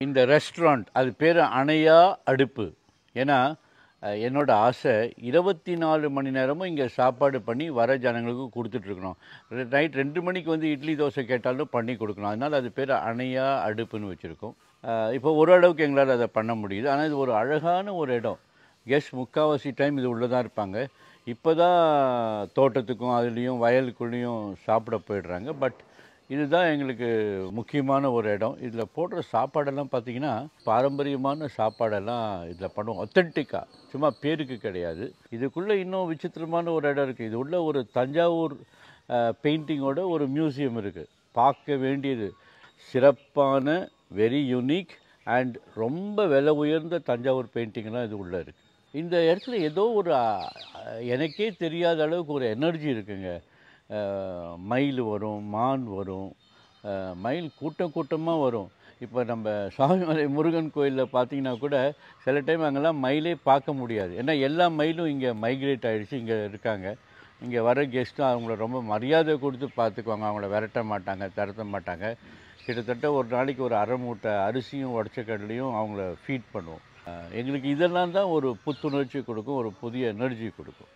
இந்த ரெஸ்டாரண்ட் அது பேர் அணையா அடுப்பு. ஏன்னா என்னோட ஆசை 24 மணி நேரமும் இங்கே சாப்பாடு பண்ணி வர ஜனங்களுக்கு கொடுத்துட்ருக்கணும். நைட் 2 மணிக்கு வந்து இட்லி தோசை கேட்டாலும் பண்ணி கொடுக்கணும். அதனால் அது பேர் அணையா அடுப்புன்னு வச்சுருக்கோம். இப்போ ஓரளவுக்கு எங்களால் அதை பண்ண முடியுது. ஆனால் இது ஒரு அழகான ஒரு இடம். கெஸ்ட் முக்கால்வாசி டைம் இது உள்ளே தான் இருப்பாங்க. இப்போ தான் தோட்டத்துக்கும் அதுலேயும் வயலுக்குள்ளேயும் சாப்பிட போயிடுறாங்க. பட் இதுதான் எங்களுக்கு முக்கியமான ஒரு இடம். இதில் போடுற சாப்பாடெல்லாம் பார்த்திங்கன்னா பாரம்பரியமான சாப்பாடெல்லாம் இதில் பண்ணுவோம். ஒத்தென்டிக்காக, சும்மா பேருக்கு கிடையாது. இதுக்குள்ளே இன்னும் விசித்திரமான ஒரு இடம் இருக்குது. இது உள்ள ஒரு தஞ்சாவூர் பெயிண்டிங்கோட ஒரு மியூசியம் இருக்குது. பார்க்க வேண்டியது. சிறப்பான, வெரி யூனிக் அண்ட் ரொம்ப விலை உயர்ந்த தஞ்சாவூர் பெயிண்டிங்லாம் இது உள்ளே இருக்குது. இந்த இடத்துல ஏதோ ஒரு எனக்கே தெரியாத அளவுக்கு ஒரு எனர்ஜி இருக்குங்க. மயில் வரும், மான் வரும், மயில் கூட்டம் கூட்டமாக வரும். இப்போ நம்ம சுவாமிமலை முருகன் கோயிலில் பார்த்தீங்கன்னா கூட சில டைம் அங்கெல்லாம் மயிலே பார்க்க முடியாது. ஏன்னா எல்லா மயிலும் இங்கே மைக்ரேட் ஆகிடுச்சு, இங்கே இருக்காங்க. இங்கே வர கெஸ்ட்டும் அவங்கள ரொம்ப மரியாதை கொடுத்து பார்த்துக்குவாங்க. அவங்கள விரட்ட மாட்டாங்க, திரட்ட மாட்டாங்க. கிட்டத்தட்ட ஒரு நாளைக்கு ஒரு அரை மூட்டை அரிசியும் உடச்ச கடலையும் அவங்கள ஃபீட் பண்ணுவோம். எங்களுக்கு இதெல்லாம் தான் ஒரு புத்துணர்ச்சி கொடுக்கும், ஒரு புதிய எனர்ஜி கொடுக்கும்.